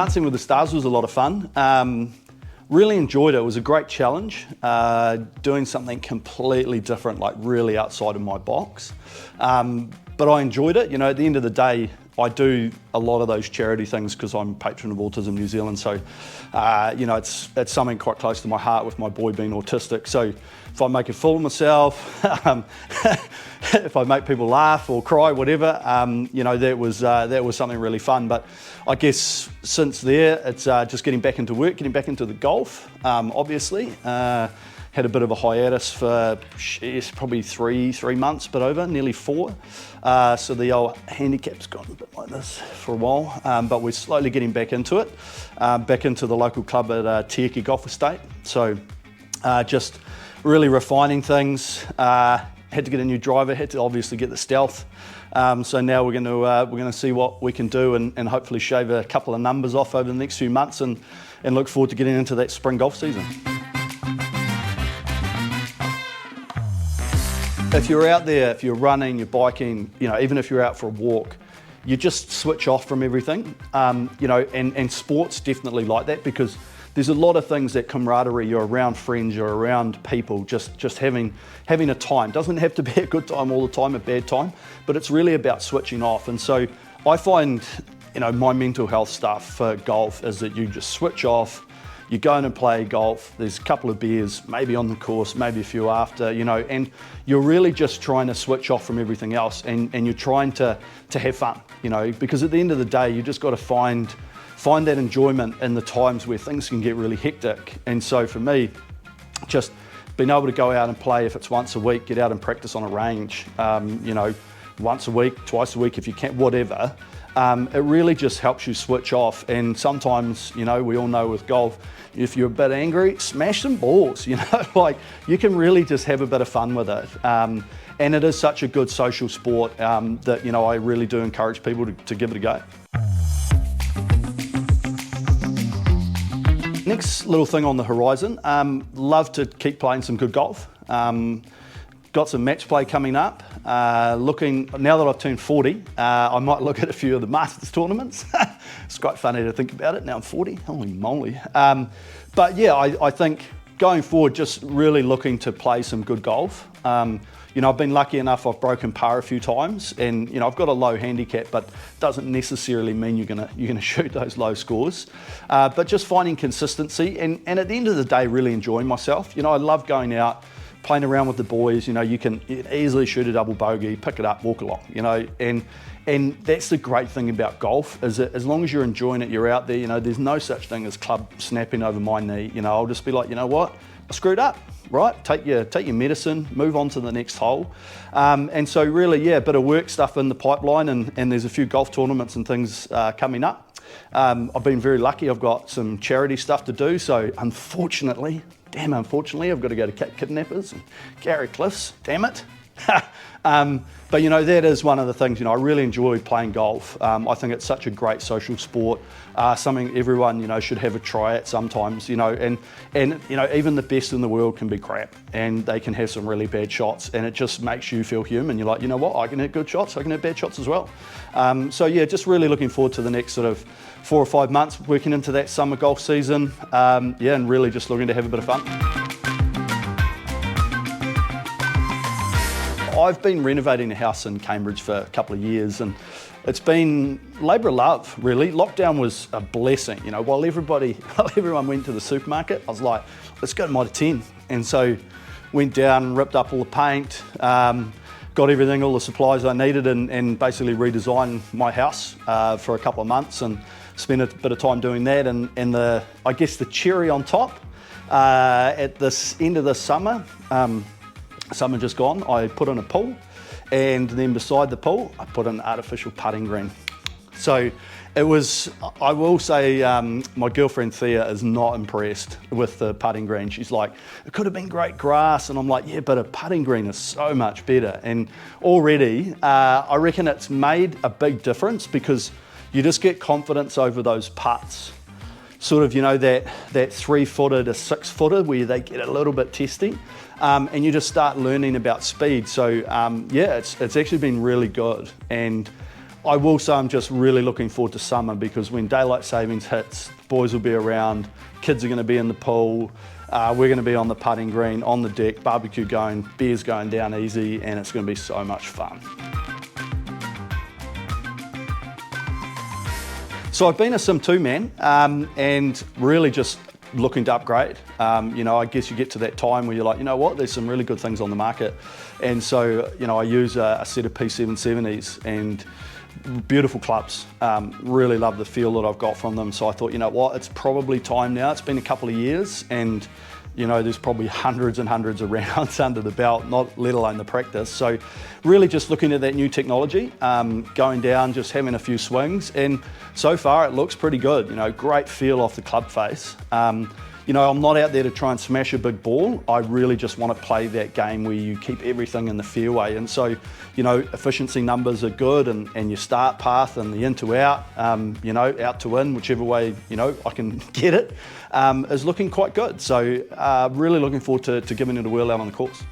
Dancing with the Stars was a lot of fun. Really enjoyed it. It was a great challenge, doing something completely different, like really outside of my box. But I enjoyed it. You know, at the end of the day, I do a lot of those charity things because I'm patron of Autism New Zealand. So, you know, it's something quite close to my heart with my boy being autistic. So if I make a fool of myself, if I make people laugh or cry, whatever, you know, that was something really fun. But I guess since there, it's just getting back into work, getting back into the golf, obviously. Had a bit of a hiatus for probably three months, but over, nearly 4. So the old handicap's gone a bit like this for a while, but we're slowly getting back into it, back into the local club at Tiaki Golf Estate. So just really refining things. Had to get a new driver, had to obviously get the Stealth. So now we're going to see what we can do and hopefully shave a couple of numbers off over the next few months and look forward to getting into that spring golf season. If you're out there, if you're running, you're biking, you know, even if you're out for a walk, you just switch off from everything, you know, and sport's definitely like that because there's a lot of things that camaraderie, you're around friends, you're around people, just having a time. Doesn't have to be a good time all the time, a bad time, but it's really about switching off. And so I find, you know, my mental health stuff for golf is that you just switch off. You go in and play golf, there's a couple of beers, maybe on the course, maybe a few after, you know, and you're really just trying to switch off from everything else and you're trying to have fun, you know, because at the end of the day, you just got to find that enjoyment in the times where things can get really hectic. And so for me, just being able to go out and play, if it's once a week, get out and practice on a range, you know, once a week, twice a week if you can, whatever. It really just helps you switch off. And sometimes, you know, we all know with golf, if you're a bit angry, smash some balls, you know, like you can really just have a bit of fun with it. And it is such a good social sport that, you know, I really do encourage people to give it a go. Next little thing on the horizon, love to keep playing some good golf. Got some match play coming up. Looking, now that I've turned 40, I might look at a few of the Masters tournaments. It's quite funny to think about it, now I'm 40, holy moly. But yeah, I think going forward, just really looking to play some good golf. You know, I've been lucky enough, I've broken par a few times and, you know, I've got a low handicap, but doesn't necessarily mean you're gonna shoot those low scores. But just finding consistency and at the end of the day, really enjoying myself. You know, I love going out, playing around with the boys. You know, you can easily shoot a double bogey, pick it up, walk along, you know, and that's the great thing about golf is that as long as you're enjoying it, you're out there, you know, there's no such thing as club snapping over my knee. You know, I'll just be like, you know what, I screwed up, right? Take your medicine, move on to the next hole. And so really, yeah, a bit of work stuff in the pipeline and there's a few golf tournaments and things coming up. I've been very lucky, I've got some charity stuff to do, so unfortunately, I've got to go to Cape Kidnappers and Gary Cliffs, damn it. But you know, that is one of the things, you know, I really enjoy playing golf. I think it's such a great social sport, something everyone, you know, should have a try at sometimes, you know, and you know, even the best in the world can be crap and they can have some really bad shots and it just makes you feel human. You're like, you know what, I can hit good shots, I can hit bad shots as well. So yeah, just really looking forward to the next sort of 4 or 5 months working into that summer golf season. Yeah, and really just looking to have a bit of fun. I've been renovating a house in Cambridge for a couple of years and it's been labour of love, really. Lockdown was a blessing. You know, while everyone went to the supermarket, I was like, let's go to Mitre 10. And so went down, ripped up all the paint, got everything, all the supplies I needed and basically redesigned my house for a couple of months and spent a bit of time doing that. And I guess the cherry on top, at this end of the summer just gone, I put in a pool and then beside the pool, I put an artificial putting green. So it was, I will say, my girlfriend Thea is not impressed with the putting green. She's like, it could have been great grass. And I'm like, yeah, but a putting green is so much better. And already, I reckon it's made a big difference because you just get confidence over those putts. Sort of, you know, that 3-footer to 6-footer where they get a little bit testy. And you just start learning about speed. So yeah, it's actually been really good. And I will say I'm just really looking forward to summer, because when daylight savings hits, boys will be around, kids are going to be in the pool, we're going to be on the putting green, on the deck, barbecue going, beers going down easy, and it's going to be so much fun. So I've been a Sim 2 man, and really just looking to upgrade. I guess you get to that time where you're like, you know what, there's some really good things on the market. And so, I use a set of P770s and beautiful clubs. Really love the feel that I've got from them. So I thought, you know what, it's probably time now. It's been a couple of years, and there's probably hundreds and hundreds of rounds under the belt, not let alone the practice. So really just looking at that new technology, going down, just having a few swings, and so far it looks pretty good. Great feel off the club face. I'm not out there to try and smash a big ball. I really just want to play that game where you keep everything in the fairway. And so, efficiency numbers are good, and your start path and the in to out, out to in, whichever way, I can get it, is looking quite good. So really looking forward to giving it a whirl out on the course.